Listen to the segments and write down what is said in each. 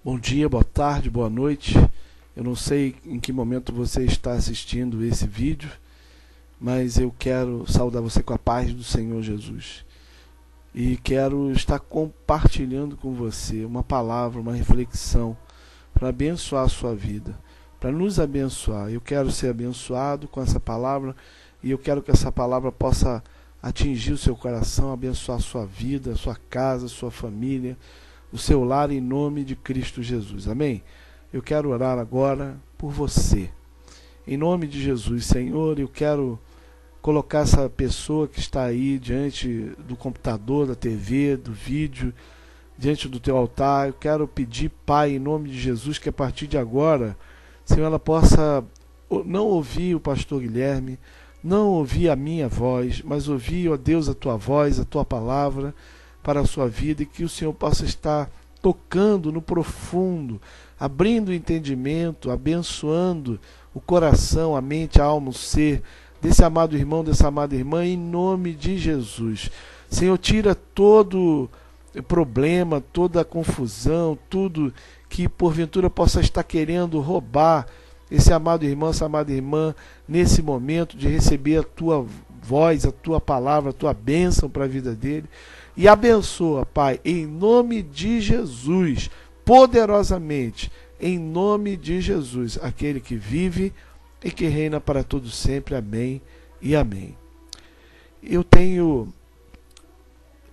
Bom dia, boa tarde, boa noite. Eu não sei em que momento você está assistindo esse vídeo, mas eu quero saudar você com a paz do Senhor Jesus. E quero estar compartilhando com você uma palavra, uma reflexão para abençoar a sua vida, para nos abençoar. Eu quero ser abençoado com essa palavra e eu quero que essa palavra possa atingir o seu coração, abençoar a sua vida, a sua casa, a sua família, o seu lar, em nome de Cristo Jesus. Amém? Eu quero orar agora por você. Em nome de Jesus, Senhor, eu quero colocar essa pessoa que está aí diante do computador, da TV, do vídeo, diante do teu altar. Eu quero pedir, Pai, em nome de Jesus, que a partir de agora, Senhor, ela possa não ouvir o pastor Guilherme, não ouvir a minha voz, mas ouvir, ó Deus, a tua voz, a tua palavra para a sua vida, e que o Senhor possa estar tocando no profundo, abrindo o entendimento, abençoando o coração, a mente, a alma, o ser desse amado irmão, dessa amada irmã, em nome de Jesus. Senhor, tira todo problema, toda confusão, tudo que porventura possa estar querendo roubar esse amado irmão, essa amada irmã, nesse momento de receber a tua voz, a tua palavra, a tua bênção para a vida dele. E abençoa, Pai, em nome de Jesus, poderosamente, em nome de Jesus, aquele que vive e que reina para todo sempre. Amém e amém. Eu tenho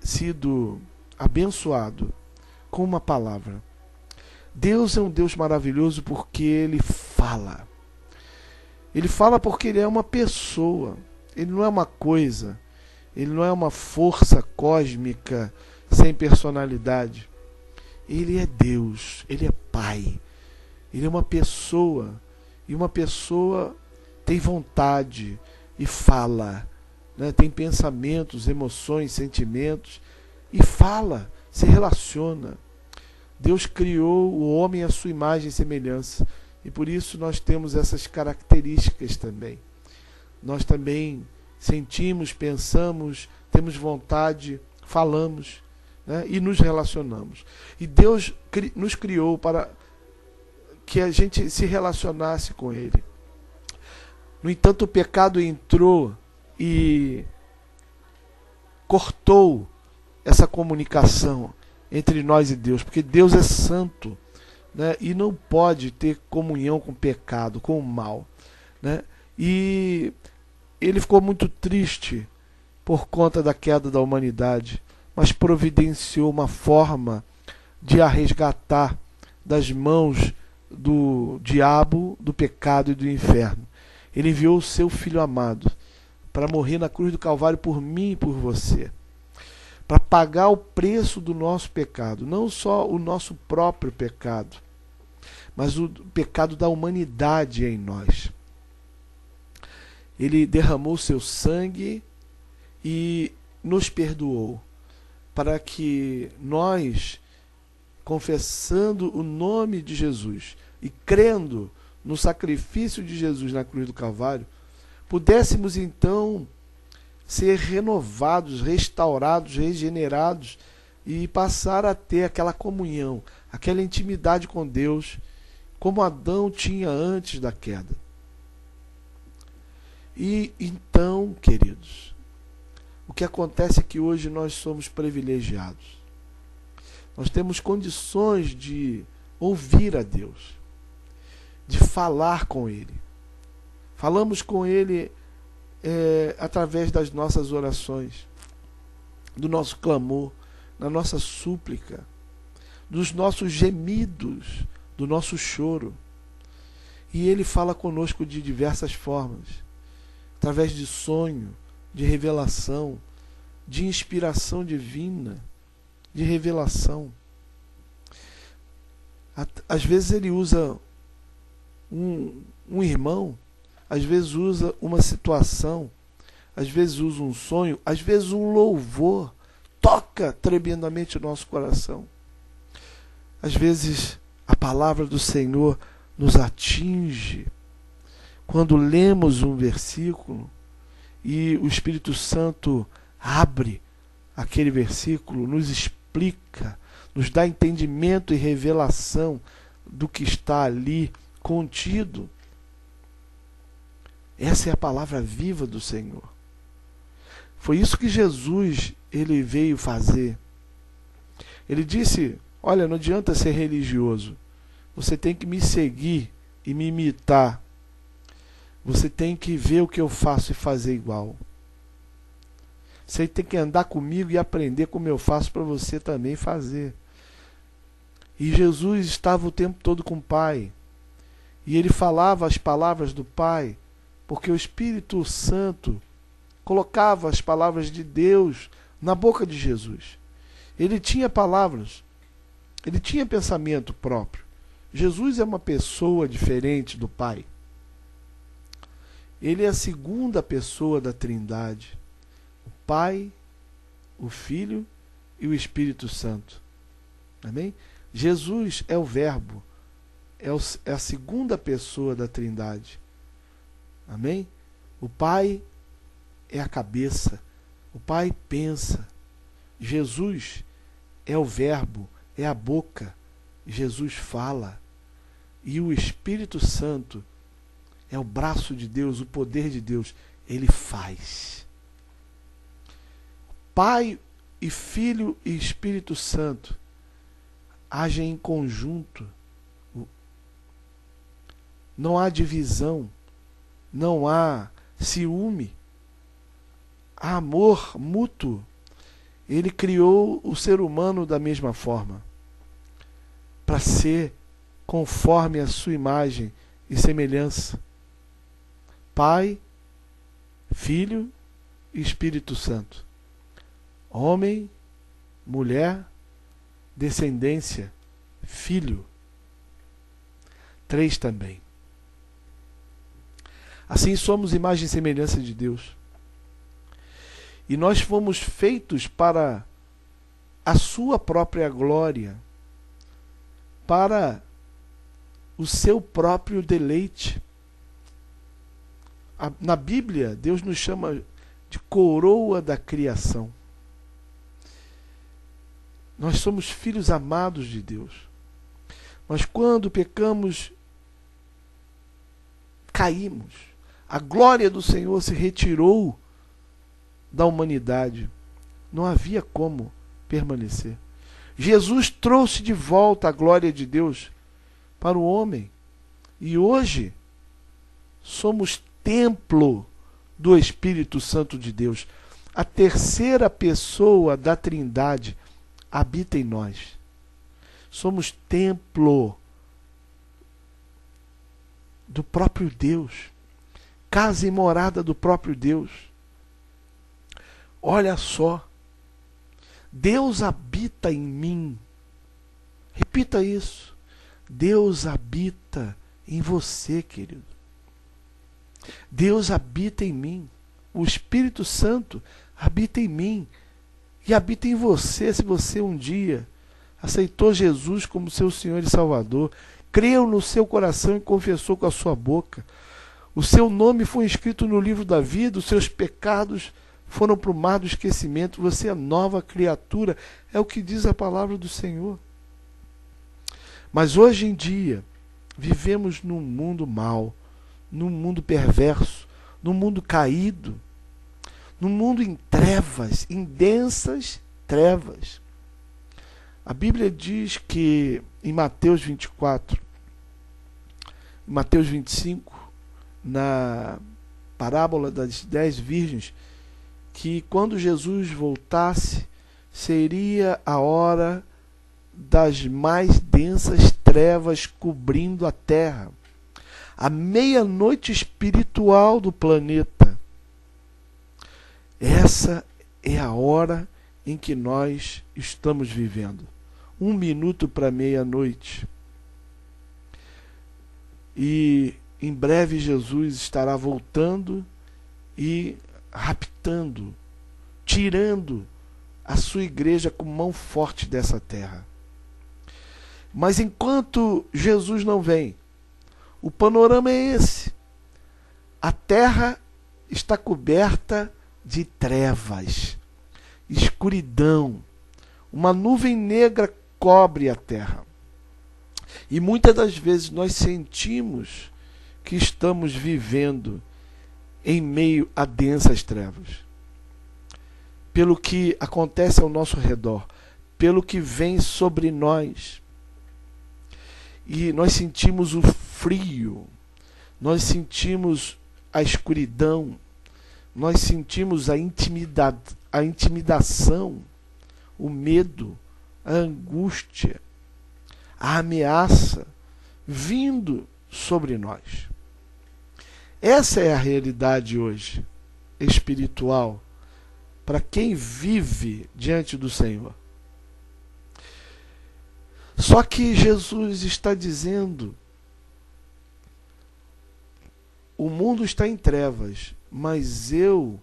sido abençoado com uma palavra. Deus é um Deus maravilhoso porque Ele fala. Ele fala porque Ele é uma pessoa, Ele não é uma coisa. Ele não é uma força cósmica sem personalidade. Ele é Deus, Ele é Pai. Ele é uma pessoa. E uma pessoa tem vontade e fala, né? Tem pensamentos, emoções, sentimentos e fala, se relaciona. Deus criou o homem à sua imagem e semelhança. E por isso nós temos essas características também. Nós também sentimos, pensamos, temos vontade, falamos, né? E nos relacionamos. E Deus nos criou para que a gente se relacionasse com Ele. No entanto, o pecado entrou e cortou essa comunicação entre nós e Deus, porque Deus é santo, né? E não pode ter comunhão com o pecado, com o mal, né? E Ele ficou muito triste por conta da queda da humanidade, mas providenciou uma forma de a resgatar das mãos do diabo, do pecado e do inferno. Ele enviou o seu Filho amado para morrer na cruz do Calvário por mim e por você, para pagar o preço do nosso pecado, não só o nosso próprio pecado, mas o pecado da humanidade em nós. Ele derramou seu sangue e nos perdoou, para que nós, confessando o nome de Jesus e crendo no sacrifício de Jesus na cruz do Calvário, pudéssemos então ser renovados, restaurados, regenerados e passar a ter aquela comunhão, aquela intimidade com Deus, como Adão tinha antes da queda. E então, queridos, o que acontece é que hoje nós somos privilegiados. Nós temos condições de ouvir a Deus, de falar com Ele. Falamos com Ele através das nossas orações, do nosso clamor, da nossa súplica, dos nossos gemidos, do nosso choro. E Ele fala conosco de diversas formas, através de sonho, de revelação, de inspiração divina, de revelação. Às vezes Ele usa um irmão, às vezes usa uma situação, às vezes usa um sonho, às vezes um louvor, toca tremendamente o nosso coração. Às vezes a palavra do Senhor nos atinge, quando lemos um versículo e o Espírito Santo abre aquele versículo, nos explica, nos dá entendimento e revelação do que está ali contido. Essa é a palavra viva do Senhor. Foi isso que Jesus ele veio fazer. Ele disse: olha, não adianta ser religioso. Você tem que me seguir e me imitar. Você tem que ver o que eu faço e fazer igual. Você tem que andar comigo e aprender como eu faço para você também fazer. E Jesus estava o tempo todo com o Pai. E ele falava as palavras do Pai, porque o Espírito Santo colocava as palavras de Deus na boca de Jesus. Ele tinha palavras, ele tinha pensamento próprio. Jesus é uma pessoa diferente do Pai. Ele é a segunda pessoa da Trindade. O Pai, o Filho e o Espírito Santo. Amém? Jesus é o Verbo, é a segunda pessoa da Trindade. Amém? O Pai é a cabeça, o Pai pensa. Jesus é o Verbo, é a boca. Jesus fala. E o Espírito Santo é o braço de Deus, o poder de Deus. Ele faz. Pai e Filho e Espírito Santo agem em conjunto. Não há divisão, não há ciúme, há amor mútuo. Ele criou o ser humano da mesma forma, para ser conforme a sua imagem e semelhança. Pai, Filho e Espírito Santo. Homem, mulher, descendência, filho. 3 também. Assim somos imagem e semelhança de Deus. E nós fomos feitos para a sua própria glória, para o seu próprio deleite. Na Bíblia, Deus nos chama de coroa da criação. Nós somos filhos amados de Deus. Mas quando pecamos, caímos. A glória do Senhor se retirou da humanidade. Não havia como permanecer. Jesus trouxe de volta a glória de Deus para o homem. E hoje somos templo do Espírito Santo de Deus. A terceira pessoa da Trindade habita em nós. Somos templo do próprio Deus. Casa e morada do próprio Deus. Olha só. Deus habita em mim. Repita isso. Deus habita em você, querido. Deus habita em mim. O Espírito Santo habita em mim. E habita em você, se você um dia aceitou Jesus como seu Senhor e Salvador, creu no seu coração e confessou com a sua boca. O seu nome foi inscrito no livro da vida, os seus pecados foram para o mar do esquecimento. Você é nova criatura, é o que diz a palavra do Senhor. Mas hoje em dia, vivemos num mundo mau, num mundo perverso, num mundo caído, num mundo em trevas, em densas trevas. A Bíblia diz que em Mateus 24, em Mateus 25, na parábola das 10 virgens, que quando Jesus voltasse, seria a hora das mais densas trevas cobrindo a terra. A meia-noite espiritual do planeta. Essa é a hora em que nós estamos vivendo. 1 minuto para meia-noite. E em breve Jesus estará voltando e raptando, tirando a sua igreja com mão forte dessa terra. Mas enquanto Jesus não vem, o panorama é esse. A terra está coberta de trevas, escuridão. Uma nuvem negra cobre a terra. E muitas das vezes nós sentimos que estamos vivendo em meio a densas trevas. Pelo que acontece ao nosso redor, pelo que vem sobre nós. E nós sentimos o frio, nós sentimos a escuridão, nós sentimos a intimidação, o medo, a angústia, a ameaça vindo sobre nós. Essa é a realidade hoje, espiritual, para quem vive diante do Senhor. Só que Jesus está dizendo: o mundo está em trevas, mas eu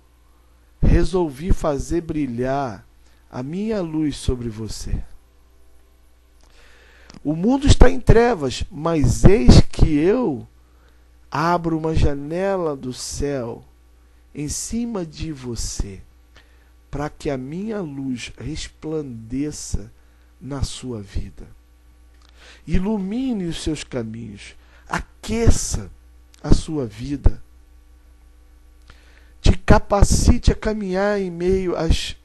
resolvi fazer brilhar a minha luz sobre você. O mundo está em trevas, mas eis que eu abro uma janela do céu em cima de você, para que a minha luz resplandeça na sua vida. Ilumine os seus caminhos, aqueça a sua vida, te capacite a caminhar em meio às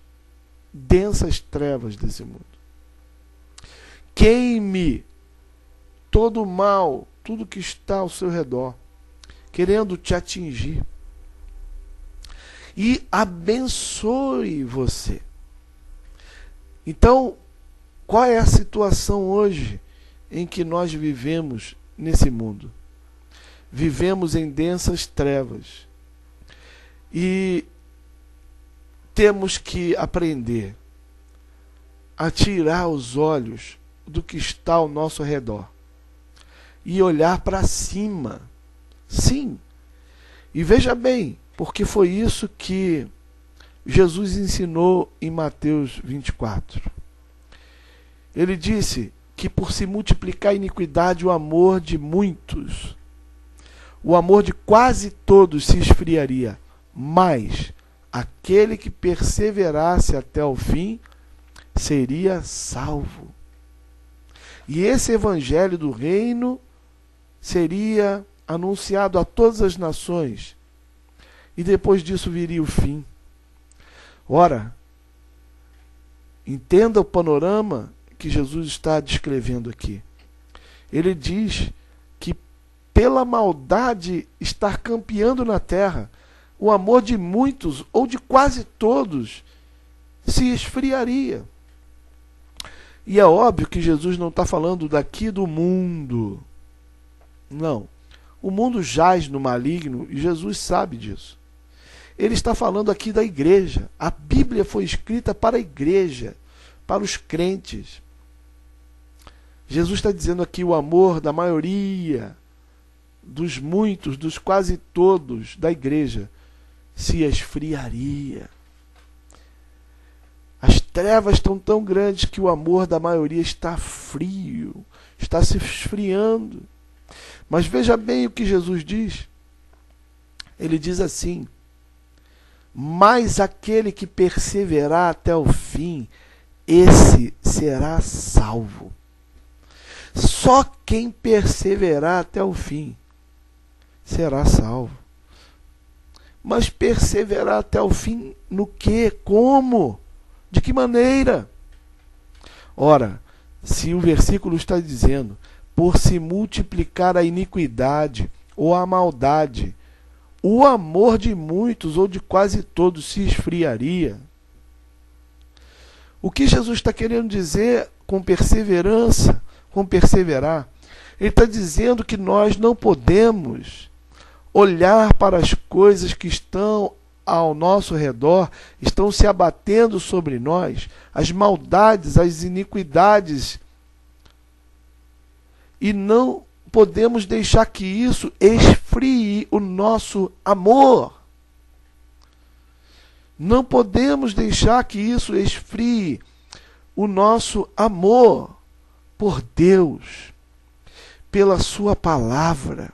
densas trevas desse mundo. Queime todo o mal, tudo que está ao seu redor, querendo te atingir. E abençoe você. Então, qual é a situação hoje em que nós vivemos nesse mundo? Vivemos em densas trevas. E temos que aprender a tirar os olhos do que está ao nosso redor e olhar para cima. Sim. E veja bem, porque foi isso que Jesus ensinou em Mateus 24. Ele disse que por se multiplicar a iniquidade, o amor de muitos, o amor de quase todos se esfriaria, mas aquele que perseverasse até o fim seria salvo. E esse evangelho do reino seria anunciado a todas as nações, e depois disso viria o fim. Ora, entenda o panorama que Jesus está descrevendo aqui. Ele diz que pela maldade estar campeando na terra, o amor de muitos, ou de quase todos, se esfriaria. E é óbvio que Jesus não está falando daqui do mundo. Não. O mundo jaz no maligno e Jesus sabe disso. Ele está falando aqui da igreja. A Bíblia foi escrita para a igreja, para os crentes. Jesus está dizendo aqui o amor da maioria, dos muitos, dos quase todos da igreja, se esfriaria. As trevas estão tão grandes que o amor da maioria está frio, está se esfriando. Mas veja bem o que Jesus diz. Ele diz assim: mas aquele que perseverar até o fim, esse será salvo. Só quem perseverar até o fim será salvo. Mas perseverar até o fim no quê? Como? De que maneira? Ora, se o versículo está dizendo, por se multiplicar a iniquidade ou a maldade, o amor de muitos ou de quase todos se esfriaria. O que Jesus está querendo dizer com perseverança, com perseverar? Ele está dizendo que nós não podemos olhar para as coisas que estão ao nosso redor, estão se abatendo sobre nós, as maldades, as iniquidades, e não podemos deixar que isso esfrie o nosso amor. Não podemos deixar que isso esfrie o nosso amor por Deus, pela sua palavra,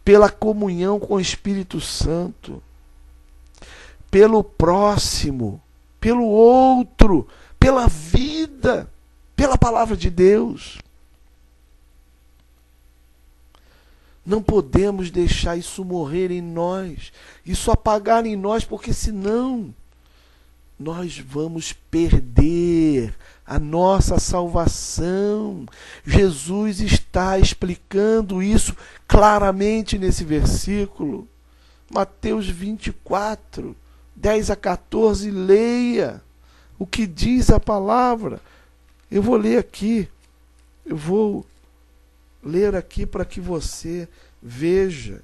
pela comunhão com o Espírito Santo, pelo próximo, pelo outro, pela vida. pela palavra de Deus. Não podemos deixar isso morrer em nós, isso apagar em nós, porque senão nós vamos perder a nossa salvação. Jesus está explicando isso claramente nesse versículo. Mateus 24, 10 a 14, leia o que diz a palavra. Eu vou ler aqui, eu vou ler aqui para que você veja.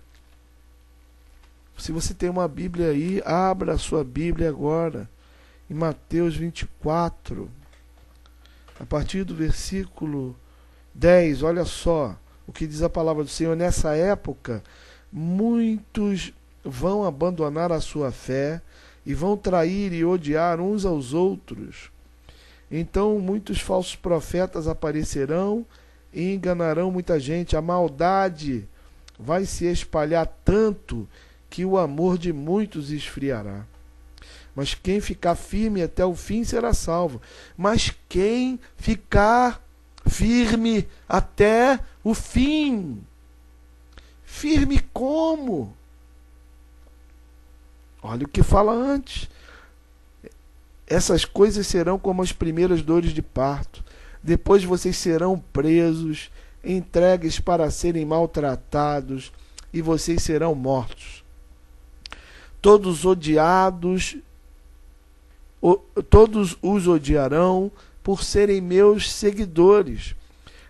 Se você tem uma Bíblia aí, abra a sua Bíblia agora, em Mateus 24, a partir do versículo 10, olha só o que diz a palavra do Senhor. Nessa época, muitos vão abandonar a sua fé e vão trair e odiar uns aos outros. Então muitos falsos profetas aparecerão e enganarão muita gente. A maldade vai se espalhar tanto que o amor de muitos esfriará. Mas quem ficar firme até o fim será salvo. Mas quem ficar firme até o fim. Firme como? Olha o que fala antes. Essas coisas serão como as primeiras dores de parto. Depois vocês serão presos, entregues para serem maltratados, e vocês serão mortos. Todos os odiarão por serem meus seguidores.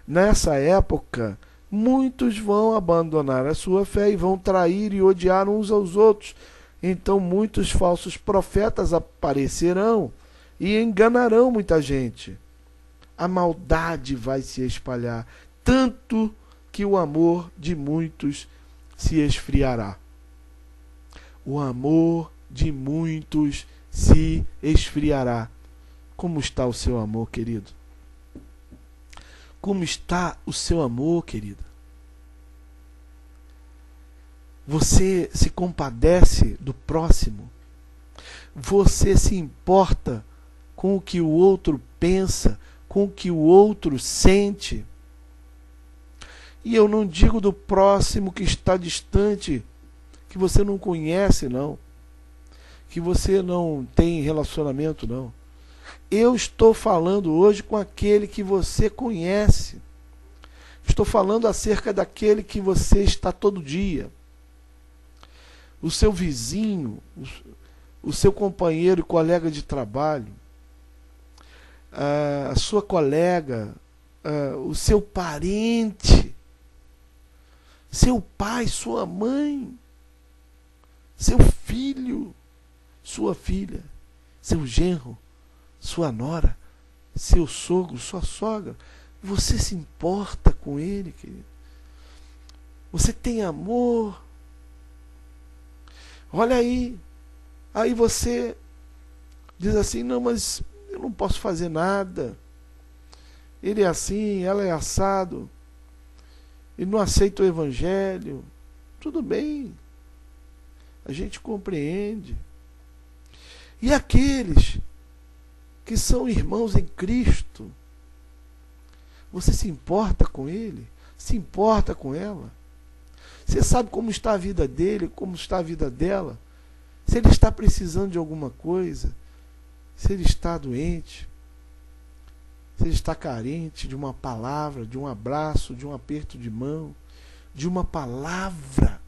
Nessa época, muitos vão abandonar a sua fé e vão trair e odiar uns aos outros. Então muitos falsos profetas aparecerão e enganarão muita gente. A maldade vai se espalhar, tanto que o amor de muitos se esfriará. O amor de muitos se esfriará. Como está o seu amor, querido? Como está o seu amor, querida? Você se compadece do próximo? Você se importa com o que o outro pensa, com o que o outro sente? E eu não digo do próximo que está distante, que você não conhece, não. Que você não tem relacionamento, não. Eu estou falando hoje com aquele que você conhece. Estou falando acerca daquele que você está todo dia. O seu vizinho, o seu companheiro e colega de trabalho, a sua colega, o seu parente, seu pai, sua mãe, seu filho, sua filha, seu genro, sua nora, seu sogro, sua sogra. Você se importa com ele, querido? Você tem amor? Olha aí. Aí você diz assim: não, mas eu não posso fazer nada. Ele é assim, ela é assado. Ele não aceita o evangelho. Tudo bem. A gente compreende. E aqueles que são irmãos em Cristo, você se importa com ele? Se importa com ela? Você sabe como está a vida dele, como está a vida dela? Se ele está precisando de alguma coisa, se ele está doente, se ele está carente de uma palavra, de um abraço, de um aperto de mão, de uma palavra.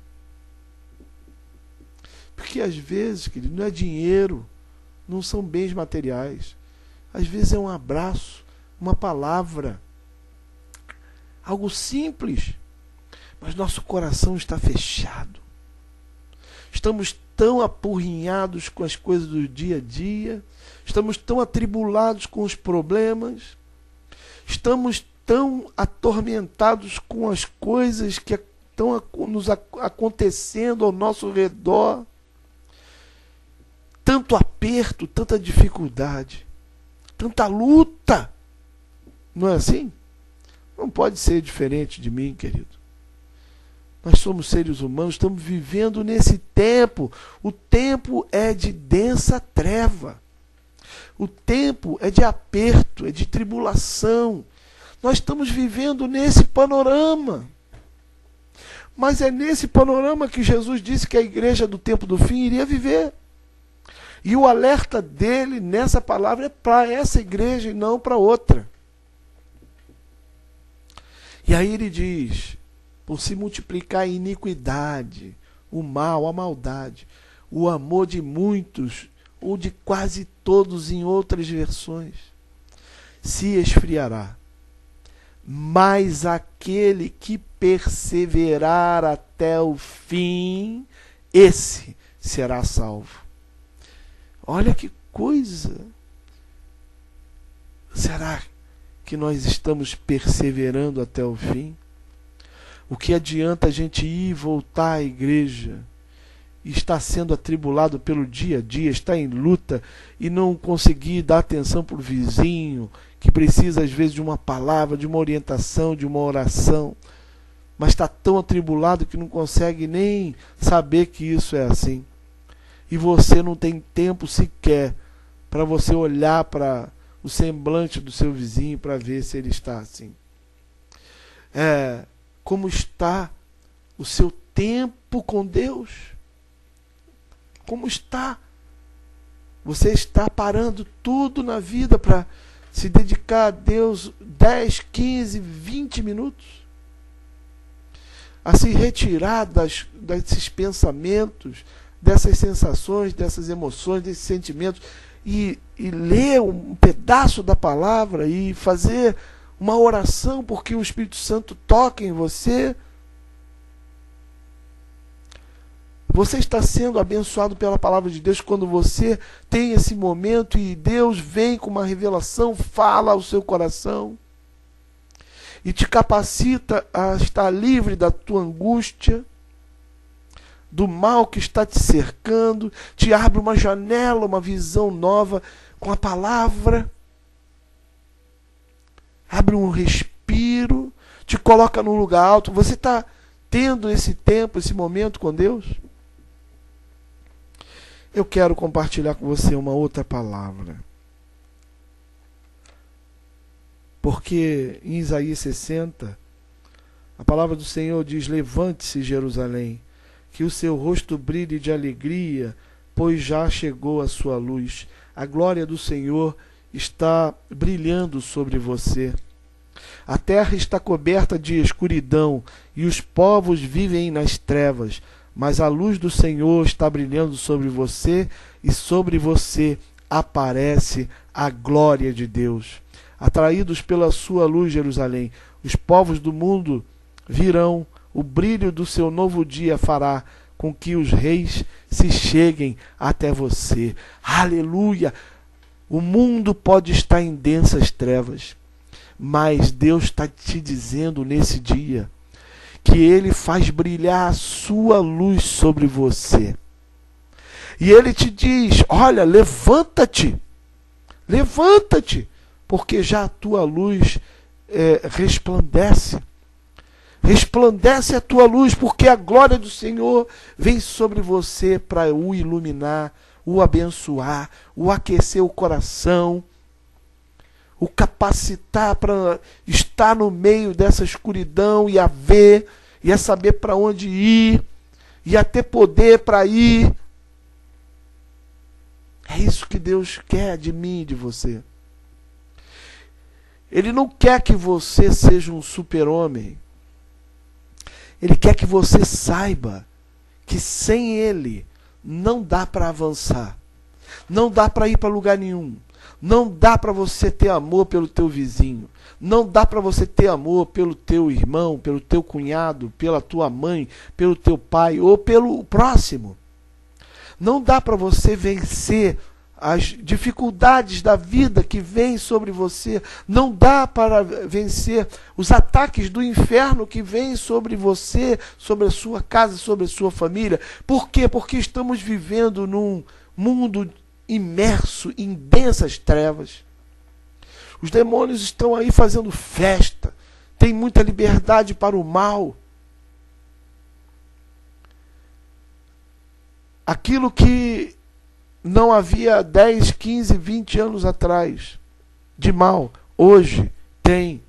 Porque às vezes, querido, não é dinheiro, não são bens materiais. Às vezes é um abraço, uma palavra, algo simples, mas nosso coração está fechado. Estamos tão apurrinhados com as coisas do dia a dia, estamos tão atribulados com os problemas, estamos tão atormentados com as coisas que estão nos acontecendo ao nosso redor, tanto aperto, tanta dificuldade, tanta luta. Não é assim? Não pode ser diferente de mim, querido. Nós somos seres humanos, estamos vivendo nesse tempo. O tempo é de densa treva. O tempo é de aperto, é de tribulação. Nós estamos vivendo nesse panorama. Mas é nesse panorama que Jesus disse que a igreja do tempo do fim iria viver. E o alerta dele nessa palavra é para essa igreja e não para outra. E aí ele diz, por se multiplicar a iniquidade, o mal, a maldade, o amor de muitos, ou de quase todos em outras versões, se esfriará. Mas aquele que perseverar até o fim, esse será salvo. Olha que coisa! Será que nós estamos perseverando até o fim? O que adianta a gente ir e voltar à igreja e estar sendo atribulado pelo dia a dia, estar em luta e não conseguir dar atenção para o vizinho, que precisa às vezes de uma palavra, de uma orientação, de uma oração, mas está tão atribulado que não consegue nem saber que isso é assim. E você não tem tempo sequer para você olhar para o semblante do seu vizinho para ver se ele está assim. Como está o seu tempo com Deus? Como está? Você está parando tudo na vida para se dedicar a Deus 10, 15, 20 minutos? A se retirar desses pensamentos, dessas sensações, dessas emoções, desses sentimentos, e ler um pedaço da palavra e fazer uma oração porque o Espírito Santo toca em você. Você está sendo abençoado pela palavra de Deus quando você tem esse momento e Deus vem com uma revelação, fala ao seu coração e te capacita a estar livre da tua angústia, do mal que está te cercando, te abre uma janela, uma visão nova com a palavra, abre um respiro, te coloca num lugar alto. Você está tendo esse tempo, esse momento com Deus? Eu quero compartilhar com você uma outra palavra. Porque em Isaías 60, a palavra do Senhor diz: levante-se, Jerusalém, que o seu rosto brilhe de alegria, pois já chegou a sua luz. A glória do Senhor está brilhando sobre você. A terra está coberta de escuridão e os povos vivem nas trevas, mas a luz do Senhor está brilhando sobre você e sobre você aparece a glória de Deus. Atraídos pela sua luz, Jerusalém, os povos do mundo virão. O brilho do seu novo dia fará com que os reis se cheguem até você. Aleluia! O mundo pode estar em densas trevas, mas Deus está te dizendo nesse dia que Ele faz brilhar a sua luz sobre você. E Ele te diz: olha, levanta-te, levanta-te, porque já a tua luz resplandece. Resplandece a tua luz, porque a glória do Senhor vem sobre você para o iluminar, o abençoar, o aquecer o coração, o capacitar para estar no meio dessa escuridão e a ver, e a saber para onde ir, e a ter poder para ir. É isso que Deus quer de mim e de você. Ele não quer que você seja um super-homem. Ele quer que você saiba que sem Ele não dá para avançar. Não dá para ir para lugar nenhum. Não dá para você ter amor pelo teu vizinho. Não dá para você ter amor pelo teu irmão, pelo teu cunhado, pela tua mãe, pelo teu pai ou pelo próximo. Não dá para você vencer as dificuldades da vida que vêm sobre você. Não dá para vencer os ataques do inferno que vêm sobre você, sobre a sua casa, sobre a sua família. Por quê? Porque estamos vivendo num mundo imerso em densas trevas. Os demônios estão aí fazendo festa. Tem muita liberdade para o mal. Aquilo que não havia 10, 15, 20 anos atrás de mal, hoje tem.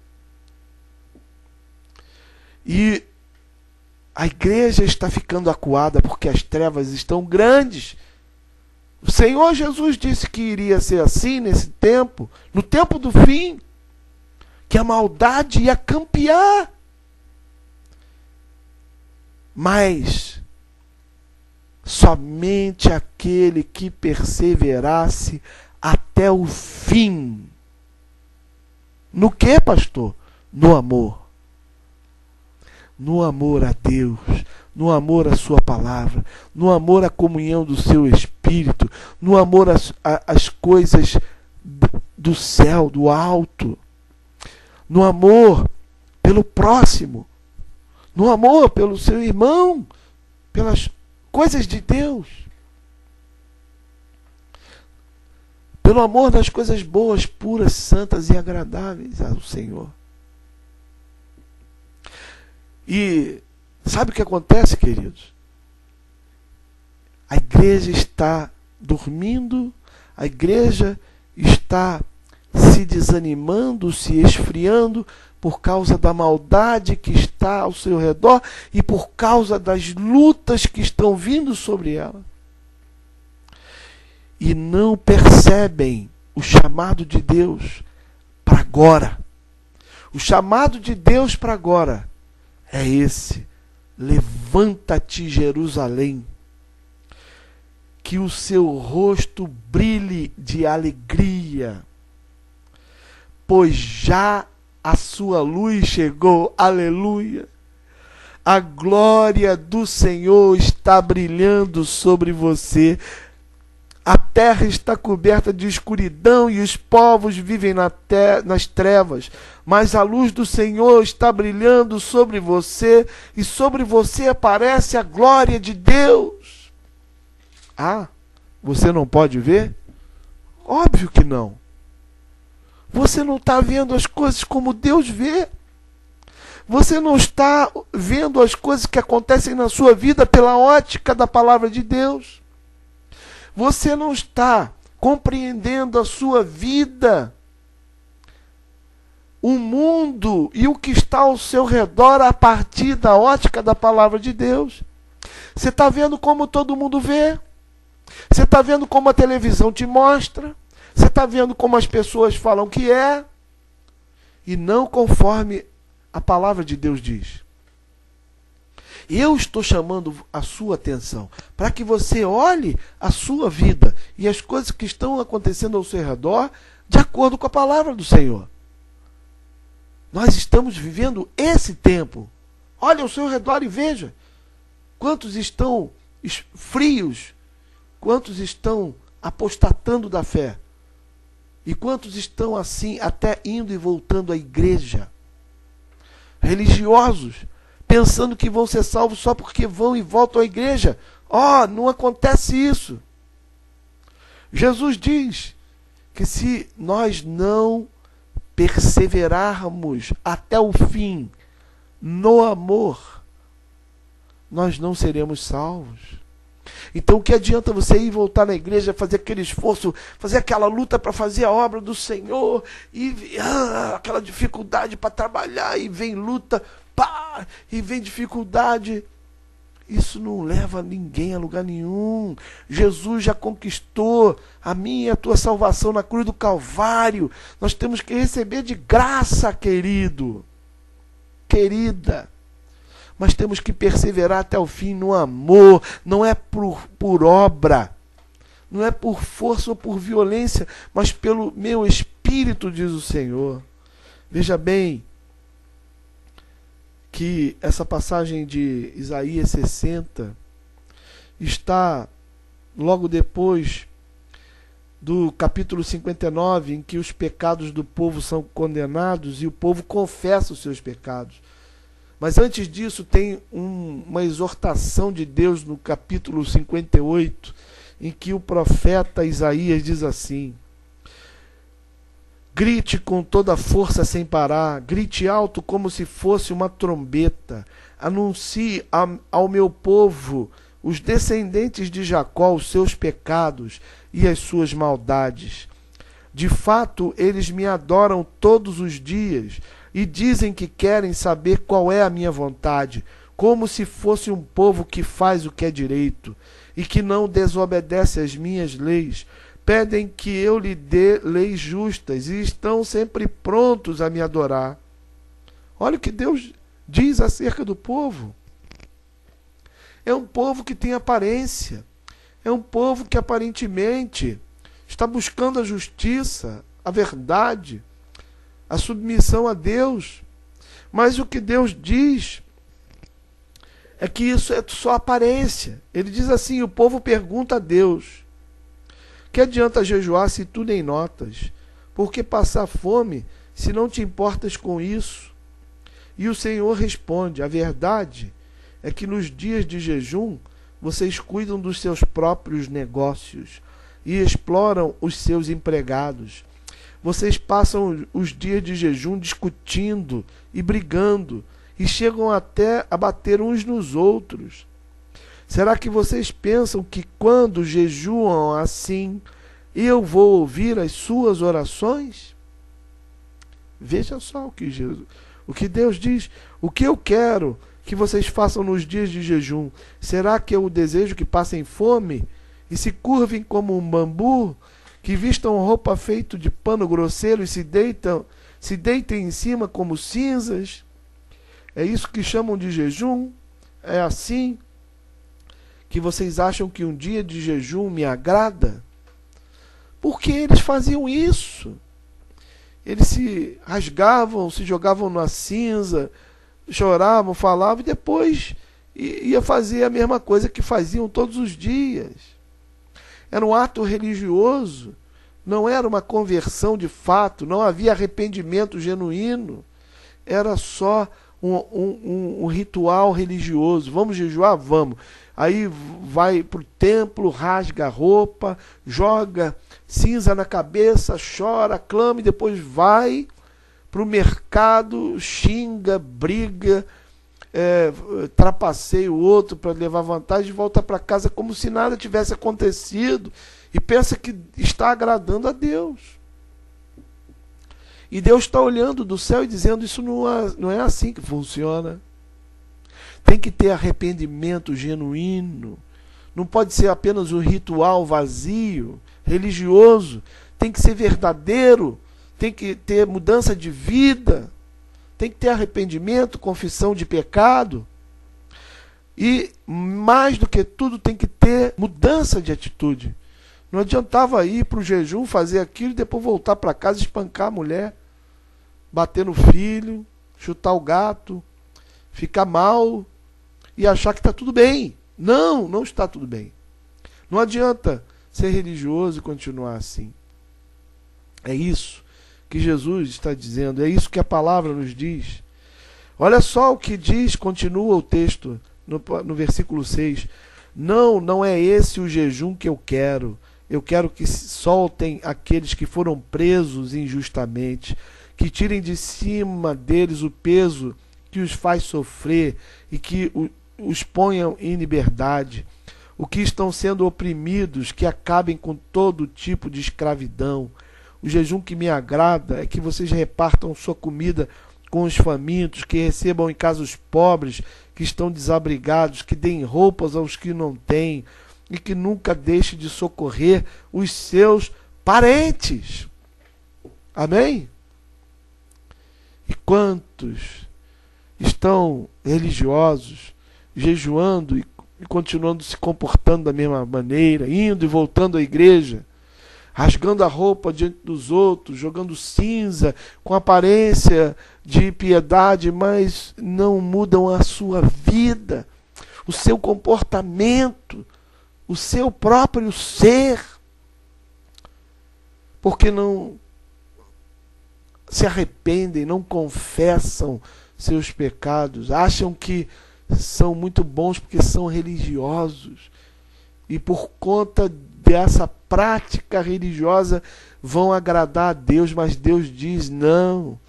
E a igreja está ficando acuada porque as trevas estão grandes. O Senhor Jesus disse que iria ser assim nesse tempo, no tempo do fim, que a maldade ia campear. Mas somente aquele que perseverasse até o fim. No que, pastor? No amor. No amor a Deus, no amor à sua palavra, no amor à comunhão do seu Espírito, no amor às coisas do céu, do alto, no amor pelo próximo, no amor pelo seu irmão, pelas coisas de Deus, pelo amor das coisas boas, puras, santas e agradáveis ao Senhor. E sabe o que acontece, queridos? A igreja está dormindo, a igreja está se desanimando, se esfriando por causa da maldade que está ao seu redor e por causa das lutas que estão vindo sobre ela. E não percebem o chamado de Deus para agora. O chamado de Deus para agora é esse: levanta-te, Jerusalém, que o seu rosto brilhe de alegria, pois já a sua luz chegou. Aleluia! A glória do Senhor está brilhando sobre você. A terra está coberta de escuridão e os povos vivem nas trevas. Mas a luz do Senhor está brilhando sobre você e sobre você aparece a glória de Deus. Ah, você não pode ver? Óbvio que não. Você não está vendo as coisas como Deus vê. Você não está vendo as coisas que acontecem na sua vida pela ótica da palavra de Deus. Você não está compreendendo a sua vida, o mundo e o que está ao seu redor a partir da ótica da palavra de Deus. Você está vendo como todo mundo vê. Você está vendo como a televisão te mostra. Você está vendo como as pessoas falam que é. E não conforme a palavra de Deus diz. Eu estou chamando a sua atenção para que você olhe a sua vida e as coisas que estão acontecendo ao seu redor de acordo com a palavra do Senhor. Nós estamos vivendo esse tempo. Olhe ao seu redor e veja quantos estão frios, quantos estão apostatando da fé e quantos estão assim até indo e voltando à igreja. Religiosos, pensando que vão ser salvos só porque vão e voltam à igreja. Não acontece isso. Jesus diz que se nós não perseverarmos até o fim no amor, nós não seremos salvos. Então o que adianta você ir voltar na igreja, fazer aquele esforço, fazer aquela luta para fazer a obra do Senhor, e aquela dificuldade para trabalhar, e vem luta, e vem dificuldade. Isso não leva ninguém a lugar nenhum. Jesus já conquistou a minha e a tua salvação na cruz do Calvário. Nós temos que receber de graça, querido, querida. Mas temos que perseverar até o fim no amor. Não é por obra, não é por força ou por violência, mas pelo meu espírito, diz o Senhor. Veja bem que essa passagem de Isaías 60 está logo depois do capítulo 59, em que os pecados do povo são condenados e o povo confessa os seus pecados. Mas antes disso tem uma exortação de Deus no capítulo 58, em que o profeta Isaías diz assim: grite com toda a força sem parar, grite alto como se fosse uma trombeta, anuncie ao meu povo os descendentes de Jacó os seus pecados e as suas maldades. De fato, eles me adoram todos os dias e dizem que querem saber qual é a minha vontade, como se fosse um povo que faz o que é direito e que não desobedece às minhas leis. Pedem que eu lhe dê leis justas e estão sempre prontos a me adorar. Olha o que Deus diz acerca do povo. É um povo que tem aparência. É um povo que aparentemente está buscando a justiça, a verdade, a submissão a Deus. Mas o que Deus diz é que isso é só aparência. Ele diz assim, o povo pergunta a Deus: que adianta jejuar se tu nem notas? Por que passar fome se não te importas com isso? E o Senhor responde: a verdade é que nos dias de jejum vocês cuidam dos seus próprios negócios e exploram os seus empregados. Vocês passam os dias de jejum discutindo e brigando e chegam até a bater uns nos outros. Será que vocês pensam que quando jejuam assim, eu vou ouvir as suas orações? Veja só o que Deus diz. O que eu quero que vocês façam nos dias de jejum, será que eu desejo que passem fome e se curvem como um bambu, que vistam roupa feita de pano grosseiro e se deitem em cima como cinzas? É isso que chamam de jejum? É assim que vocês acham que um dia de jejum me agrada? Porque eles faziam isso. Eles se rasgavam, se jogavam na cinza, choravam, falavam e depois ia fazer a mesma coisa que faziam todos os dias. Era um ato religioso, não era uma conversão de fato, não havia arrependimento genuíno, era só um ritual religioso. Vamos jejuar? Vamos. Aí vai para o templo, rasga a roupa, joga cinza na cabeça, chora, clama e depois vai para o mercado, xinga, briga, trapaceia o outro para levar vantagem e volta para casa como se nada tivesse acontecido e pensa que está agradando a Deus. E Deus está olhando do céu e dizendo: isso não é assim que funciona. Tem que ter arrependimento genuíno. Não pode ser apenas um ritual vazio, religioso. Tem que ser verdadeiro. Tem que ter mudança de vida. Tem que ter arrependimento, confissão de pecado. E, mais do que tudo, tem que ter mudança de atitude. Não adiantava ir para o jejum, fazer aquilo e depois voltar para casa e espancar a mulher, bater no filho, chutar o gato, ficar mal e achar que está tudo bem. Não, não está tudo bem. Não adianta ser religioso e continuar assim. É isso que Jesus está dizendo, é isso que a palavra nos diz. Olha só o que diz, continua o texto no versículo 6. Não é esse o jejum que eu quero. Eu quero que soltem aqueles que foram presos injustamente, que tirem de cima deles o peso que os faz sofrer e que os ponham em liberdade. O que estão sendo oprimidos, que acabem com todo tipo de escravidão. O jejum que me agrada é que vocês repartam sua comida com os famintos, que recebam em casa os pobres que estão desabrigados, que deem roupas aos que não têm e que nunca deixe de socorrer os seus parentes. Amém? E quantos estão religiosos, jejuando e continuando se comportando da mesma maneira, indo e voltando à igreja, rasgando a roupa diante dos outros, jogando cinza, com aparência de piedade, mas não mudam a sua vida, o seu comportamento, o seu próprio ser, porque não se arrependem, não confessam seus pecados, acham que são muito bons porque são religiosos e por conta dessa prática religiosa vão agradar a Deus, mas Deus diz: não,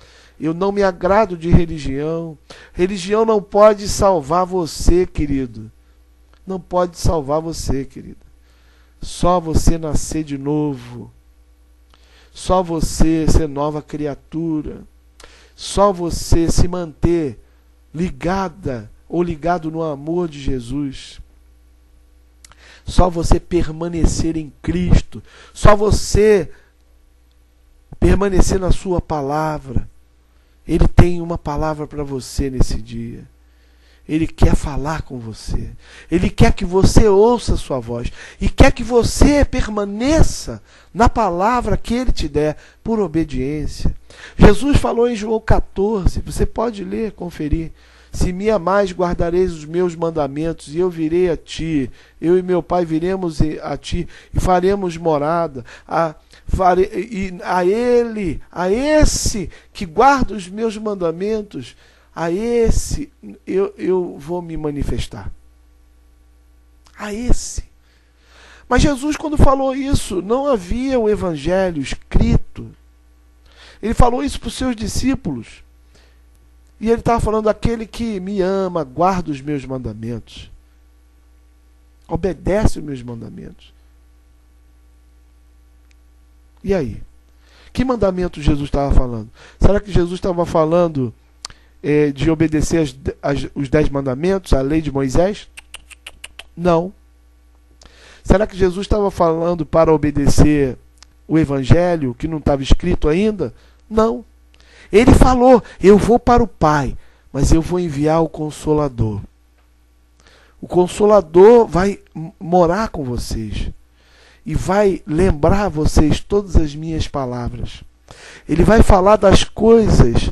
eu não me agrado de religião. Religião não pode salvar você, querido. não pode salvar você, querida. Só você nascer de novo. Só você ser nova criatura. Só você se manter ligada ou ligado no amor de Jesus. Só você permanecer em Cristo. Só você permanecer na sua palavra. Ele tem uma palavra para você nesse dia. Ele quer falar com você. Ele quer que você ouça a sua voz. E quer que você permaneça na palavra que Ele te der, por obediência. Jesus falou em João 14, você pode ler, conferir. Se me amais, guardareis os meus mandamentos, e eu virei a ti. Eu e meu Pai viremos a ti, e faremos morada. E a esse que guarda os meus mandamentos, a esse eu vou me manifestar. A esse. Mas Jesus, quando falou isso, não havia o evangelho escrito. Ele falou isso para os seus discípulos. E ele estava falando: aquele que me ama, guarda os meus mandamentos. Obedece os meus mandamentos. E aí? Que mandamento Jesus estava falando? Será que Jesus estava falando de obedecer os 10 mandamentos, a lei de Moisés? Não. Será que Jesus estava falando para obedecer o evangelho que não estava escrito ainda? Não. Ele falou: eu vou para o Pai, mas eu vou enviar o Consolador. O Consolador vai morar com vocês e vai lembrar vocês todas as minhas palavras. Ele vai falar das coisas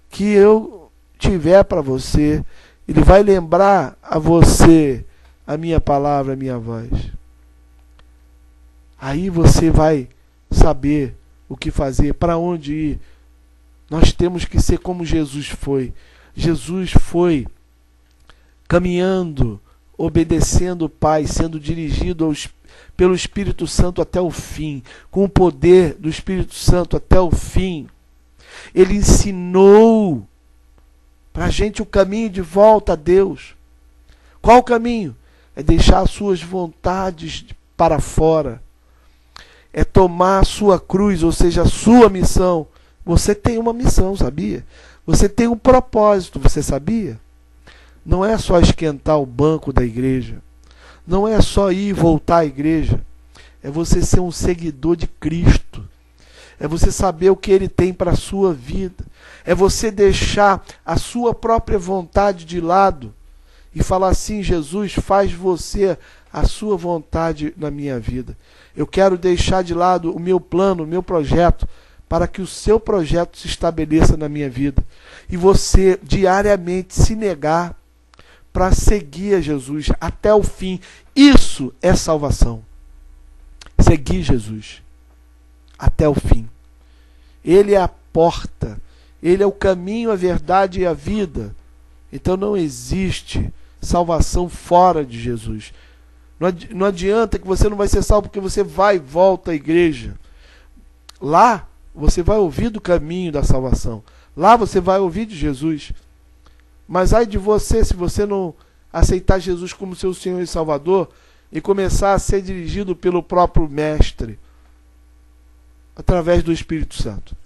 que eu tiver para você. Ele vai lembrar a você a minha palavra, a minha voz. Aí você vai saber o que fazer, para onde ir. Nós temos que ser como Jesus foi. Jesus foi caminhando, obedecendo o Pai, sendo dirigido pelo Espírito Santo até o fim, com o poder do Espírito Santo até o fim. Ele ensinou para a gente o caminho de volta a Deus. Qual o caminho? É deixar as suas vontades para fora. É tomar a sua cruz, ou seja, a sua missão. Você tem uma missão, sabia? Você tem um propósito, você sabia? Não é só esquentar o banco da igreja. Não é só ir e voltar à igreja. É você ser um seguidor de Cristo. É você saber o que Ele tem para a sua vida. É você deixar a sua própria vontade de lado e falar assim: Jesus, faz você a sua vontade na minha vida. Eu quero deixar de lado o meu plano, o meu projeto, para que o seu projeto se estabeleça na minha vida. E você diariamente se negar para seguir a Jesus até o fim. Isso é salvação. Seguir Jesus até o fim. Ele é a porta. Ele é o caminho, a verdade e a vida. Então não existe salvação fora de Jesus. Não adianta que você não vai ser salvo porque você vai e volta à igreja. Lá você vai ouvir do caminho da salvação. Lá você vai ouvir de Jesus. Mas ai de você se você não aceitar Jesus como seu Senhor e Salvador e começar a ser dirigido pelo próprio Mestre, através do Espírito Santo.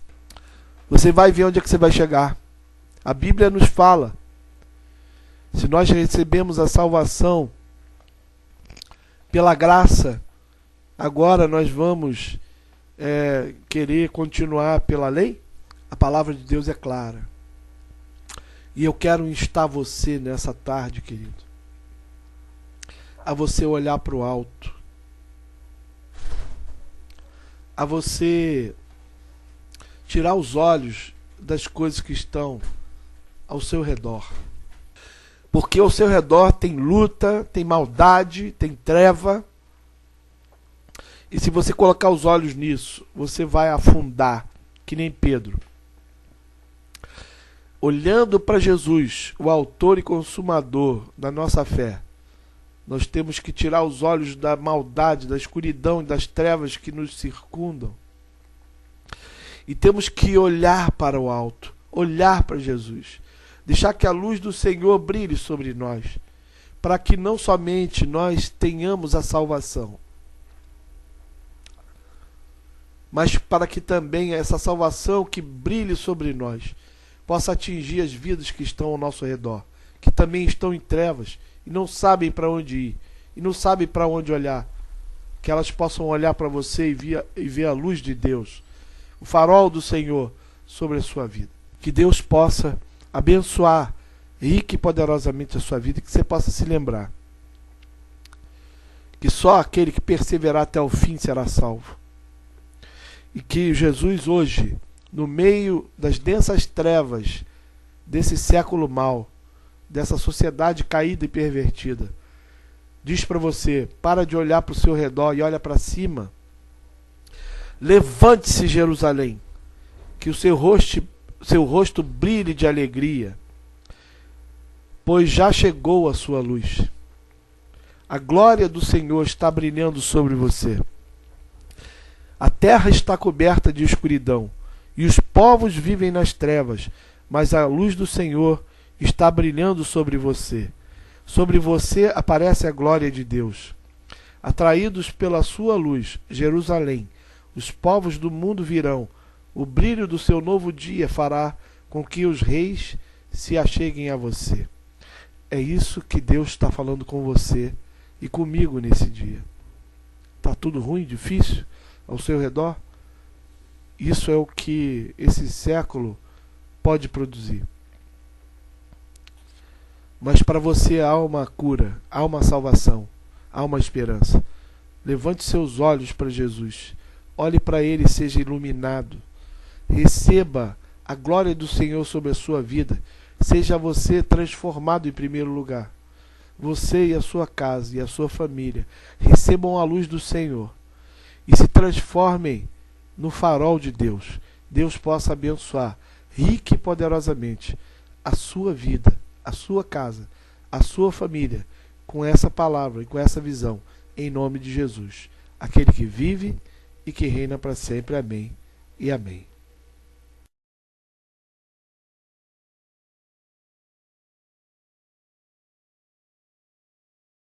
Você vai ver onde é que você vai chegar. A Bíblia nos fala. Se nós recebemos a salvação pela graça, agora nós vamos querer continuar pela lei? A palavra de Deus é clara. E eu quero instar você nessa tarde, querido, a você olhar para o alto, a você tirar os olhos das coisas que estão ao seu redor. Porque ao seu redor tem luta, tem maldade, tem treva. E se você colocar os olhos nisso, você vai afundar, que nem Pedro. Olhando para Jesus, o autor e consumador da nossa fé, nós temos que tirar os olhos da maldade, da escuridão e das trevas que nos circundam. E temos que olhar para o alto, olhar para Jesus. Deixar que a luz do Senhor brilhe sobre nós. para que não somente nós tenhamos a salvação, mas para que também essa salvação que brilhe sobre nós possa atingir as vidas que estão ao nosso redor, que também estão em trevas e não sabem para onde ir, e não sabem para onde olhar, que elas possam olhar para você e ver a luz de Deus, o farol do Senhor sobre a sua vida. Que Deus possa abençoar rica e poderosamente a sua vida, e que você possa se lembrar que só aquele que perseverar até o fim será salvo. E que Jesus hoje, no meio das densas trevas desse século mau, dessa sociedade caída e pervertida, diz para você: para de olhar para o seu redor e olha para cima. Levante-se, Jerusalém, que o seu rosto brilhe de alegria, pois já chegou a sua luz. A glória do Senhor está brilhando sobre você. A terra está coberta de escuridão, e os povos vivem nas trevas, mas a luz do Senhor está brilhando sobre você. Sobre você aparece a glória de Deus. Atraídos pela sua luz, Jerusalém, os povos do mundo virão. O brilho do seu novo dia fará com que os reis se acheguem a você. É isso que Deus está falando com você e comigo nesse dia. Está tudo ruim, difícil ao seu redor? Isso é o que esse século pode produzir. Mas para você há uma cura, há uma salvação, há uma esperança. Levante seus olhos para Jesus. Olhe para Ele e seja iluminado. Receba a glória do Senhor sobre a sua vida. Seja você transformado em primeiro lugar. Você e a sua casa e a sua família recebam a luz do Senhor e se transformem no farol de Deus. Deus possa abençoar rica e poderosamente a sua vida, a sua casa, a sua família, com essa palavra e com essa visão, em nome de Jesus, aquele que vive e que reina para sempre. Amém e amém.